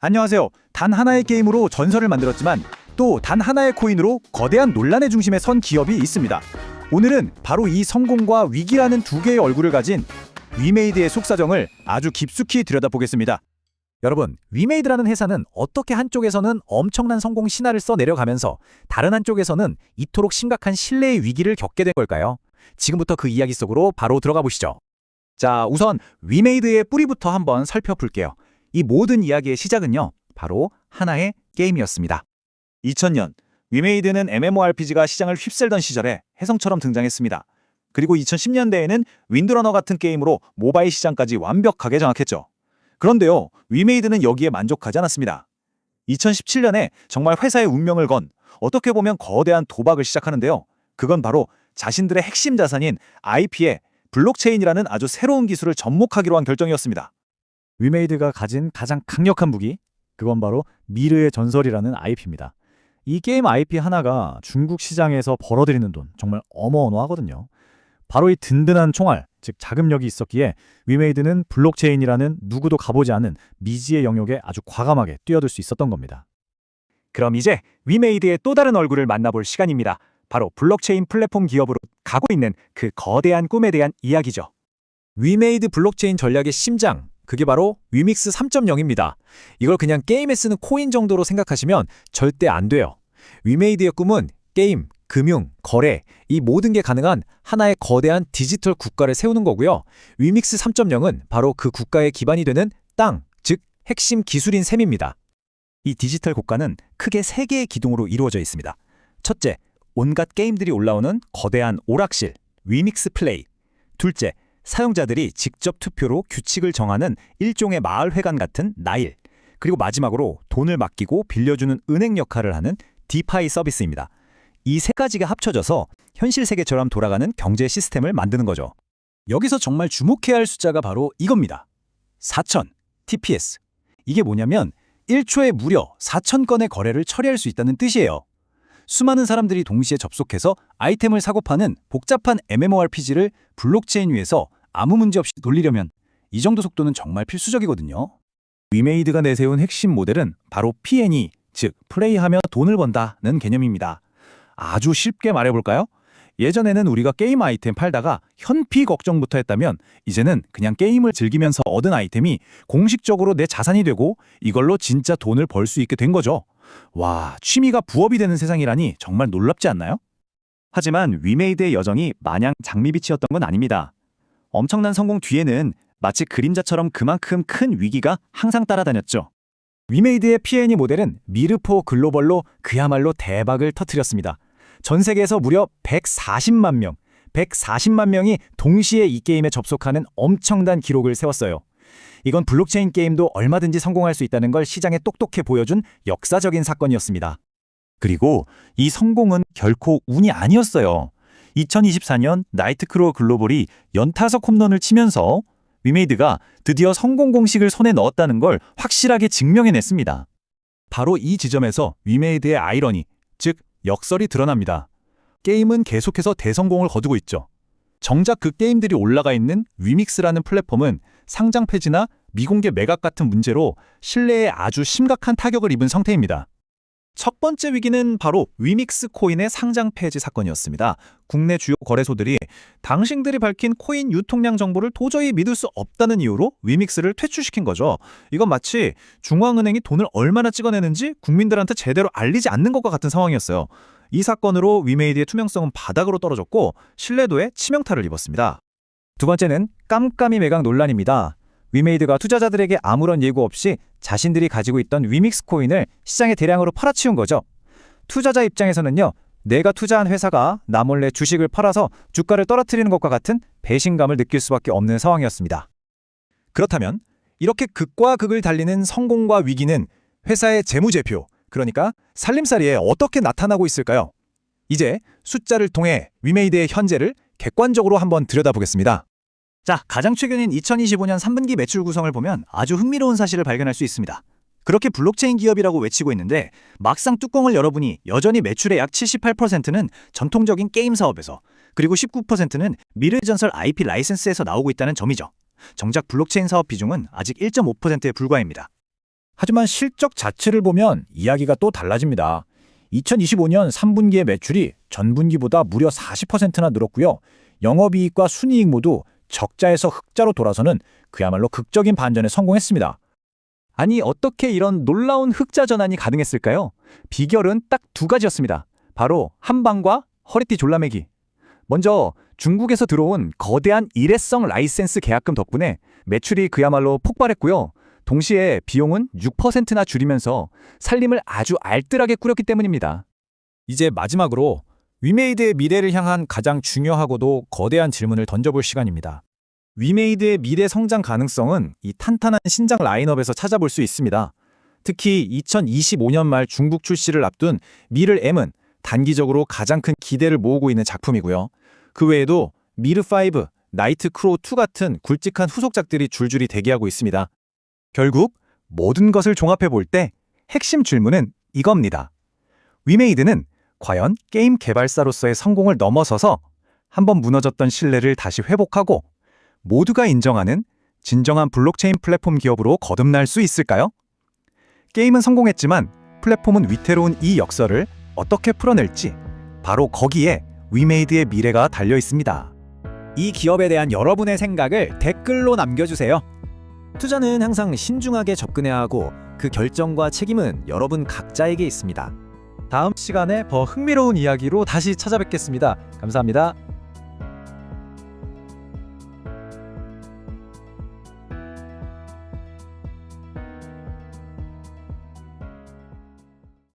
안녕하세요. 단 하나의 게임으로 전설을 만들었지만 또 단 하나의 코인으로 거대한 논란의 중심에 선 기업이 있습니다. 오늘은 바로 이 성공과 위기라는 두 개의 얼굴을 가진 위메이드의 속사정을 아주 깊숙이 들여다보겠습니다. 여러분, 위메이드라는 회사는 어떻게 한쪽에서는 엄청난 성공 신화를 써내려가면서 다른 한쪽에서는 이토록 심각한 신뢰의 위기를 겪게 된 걸까요? 지금부터 그 이야기 속으로 바로 들어가 보시죠. 자, 우선 위메이드의 뿌리부터 한번 살펴볼게요. 이 모든 이야기의 시작은요, 바로 하나의 게임이었습니다. 2000년, 위메이드는 MMORPG가 시장을 휩쓸던 시절에 혜성처럼 등장했습니다. 그리고 2010년대에는 윈드러너 같은 게임으로 모바일 시장까지 완벽하게 장악했죠. 그런데요, 위메이드는 여기에 만족하지 않았습니다. 2017년에 정말 회사의 운명을 건 어떻게 보면 거대한 도박을 시작하는데요. 그건 바로 자신들의 핵심 자산인 IP의 블록체인이라는 아주 새로운 기술을 접목하기로 한 결정이었습니다. 위메이드가 가진 가장 강력한 무기, 그건 바로 미르의 전설이라는 IP입니다. 이 게임 IP 하나가 중국 시장에서 벌어들이는 돈 정말 어마어마하거든요. 바로 이 든든한 총알, 즉 자금력이 있었기에 위메이드는 블록체인이라는 누구도 가보지 않은 미지의 영역에 아주 과감하게 뛰어들 수 있었던 겁니다. 그럼 이제 위메이드의 또 다른 얼굴을 만나볼 시간입니다. 바로 블록체인 플랫폼 기업으로 가고 있는 그 거대한 꿈에 대한 이야기죠. 위메이드 블록체인 전략의 심장, 그게 바로 위믹스 3.0입니다. 이걸 그냥 게임에 쓰는 코인 정도로 생각하시면 절대 안 돼요. 위메이드의 꿈은 게임, 금융, 거래, 이 모든 게 가능한 하나의 거대한 디지털 국가를 세우는 거고요. 위믹스 3.0은 바로 그 국가의 기반이 되는 땅, 즉 핵심 기술인 셈입니다. 이 디지털 국가는 크게 3개의 기둥으로 이루어져 있습니다. 첫째, 온갖 게임들이 올라오는 거대한 오락실, 위믹스 플레이. 둘째, 사용자들이 직접 투표로 규칙을 정하는 일종의 마을회관 같은 나일. 그리고 마지막으로 돈을 맡기고 빌려주는 은행 역할을 하는 디파이 서비스입니다. 이 세 가지가 합쳐져서 현실 세계처럼 돌아가는 경제 시스템을 만드는 거죠. 여기서 정말 주목해야 할 숫자가 바로 이겁니다. 4,000 TPS. 이게 뭐냐면 1초에 무려 4,000건의 거래를 처리할 수 있다는 뜻이에요. 수많은 사람들이 동시에 접속해서 아이템을 사고 파는 복잡한 MMORPG를 블록체인 위에서 아무 문제 없이 돌리려면 이 정도 속도는 정말 필수적이거든요. 위메이드가 내세운 핵심 모델은 바로 P&E, 즉 플레이하며 돈을 번다는 개념입니다. 아주 쉽게 말해볼까요? 예전에는 우리가 게임 아이템 팔다가 현피 걱정부터 했다면 이제는 그냥 게임을 즐기면서 얻은 아이템이 공식적으로 내 자산이 되고 이걸로 진짜 돈을 벌 수 있게 된 거죠. 와, 취미가 부업이 되는 세상이라니 정말 놀랍지 않나요? 하지만 위메이드의 여정이 마냥 장미빛이었던 건 아닙니다. 엄청난 성공 뒤에는 마치 그림자처럼 그만큼 큰 위기가 항상 따라다녔죠. 위메이드의 P&E 모델은 미르포 글로벌로 그야말로 대박을 터뜨렸습니다. 전 세계에서 무려 140만 명이 동시에 이 게임에 접속하는 엄청난 기록을 세웠어요. 이건 블록체인 게임도 얼마든지 성공할 수 있다는 걸 시장에 똑똑히 보여준 역사적인 사건이었습니다. 그리고 이 성공은 결코 운이 아니었어요. 2024년 나이트크루어 글로벌이 연타석 홈런을 치면서 위메이드가 드디어 성공 공식을 손에 넣었다는 걸 확실하게 증명해냈습니다. 바로 이 지점에서 위메이드의 아이러니, 즉 역설이 드러납니다. 게임은 계속해서 대성공을 거두고 있죠. 정작 그 게임들이 올라가 있는 위믹스라는 플랫폼은 상장 폐지나 미공개 매각 같은 문제로 신뢰에 아주 심각한 타격을 입은 상태입니다. 첫 번째 위기는 바로 위믹스 코인의 상장 폐지 사건이었습니다. 국내 주요 거래소들이 당신들이 밝힌 코인 유통량 정보를 도저히 믿을 수 없다는 이유로 위믹스를 퇴출시킨 거죠. 이건 마치 중앙은행이 돈을 얼마나 찍어내는지 국민들한테 제대로 알리지 않는 것과 같은 상황이었어요. 이 사건으로 위메이드의 투명성은 바닥으로 떨어졌고 신뢰도에 치명타를 입었습니다. 두 번째는 깜깜이 매각 논란입니다. 위메이드가 투자자들에게 아무런 예고 없이 자신들이 가지고 있던 위믹스 코인을 시장에 대량으로 팔아치운 거죠. 투자자 입장에서는요, 내가 투자한 회사가 나 몰래 주식을 팔아서 주가를 떨어뜨리는 것과 같은 배신감을 느낄 수밖에 없는 상황이었습니다. 그렇다면 이렇게 극과 극을 달리는 성공과 위기는 회사의 재무제표, 그러니까 살림살이에 어떻게 나타나고 있을까요? 이제 숫자를 통해 위메이드의 현재를 객관적으로 한번 들여다보겠습니다. 자, 가장 최근인 2025년 3분기 매출 구성을 보면 아주 흥미로운 사실을 발견할 수 있습니다. 그렇게 블록체인 기업이라고 외치고 있는데 막상 뚜껑을 열어보니 여전히 매출의 약 78%는 전통적인 게임 사업에서, 그리고 19%는 미르의 전설 IP 라이센스에서 나오고 있다는 점이죠. 정작 블록체인 사업 비중은 아직 1.5%에 불과합니다. 하지만 실적 자체를 보면 이야기가 또 달라집니다. 2025년 3분기의 매출이 전분기보다 무려 40%나 늘었고요. 영업이익과 순이익 모두 적자에서 흑자로 돌아서는 그야말로 극적인 반전에 성공했습니다. 아니, 어떻게 이런 놀라운 흑자 전환이 가능했을까요? 비결은 딱 두 가지였습니다. 바로 한방과 허리띠 졸라매기. 먼저 중국에서 들어온 거대한 일회성 라이센스 계약금 덕분에 매출이 그야말로 폭발했고요. 동시에 비용은 6%나 줄이면서 살림을 아주 알뜰하게 꾸렸기 때문입니다. 이제 마지막으로 위메이드의 미래를 향한 가장 중요하고도 거대한 질문을 던져볼 시간입니다. 위메이드의 미래 성장 가능성은 이 탄탄한 신작 라인업에서 찾아볼 수 있습니다. 특히 2025년 말 중국 출시를 앞둔 미를 M은 단기적으로 가장 큰 기대를 모으고 있는 작품이고요. 그 외에도 미르5, 나이트 크로우2 같은 굵직한 후속작들이 줄줄이 대기하고 있습니다. 결국 모든 것을 종합해 볼 때 핵심 질문은 이겁니다. 위메이드는 과연 게임 개발사로서의 성공을 넘어서서 한번 무너졌던 신뢰를 다시 회복하고 모두가 인정하는 진정한 블록체인 플랫폼 기업으로 거듭날 수 있을까요? 게임은 성공했지만 플랫폼은 위태로운 이 역설을 어떻게 풀어낼지 바로 거기에 위메이드의 미래가 달려 있습니다. 이 기업에 대한 여러분의 생각을 댓글로 남겨주세요. 투자는 항상 신중하게 접근해야 하고 그 결정과 책임은 여러분 각자에게 있습니다. 다음 시간에 더 흥미로운 이야기로 다시 찾아뵙겠습니다. 감사합니다.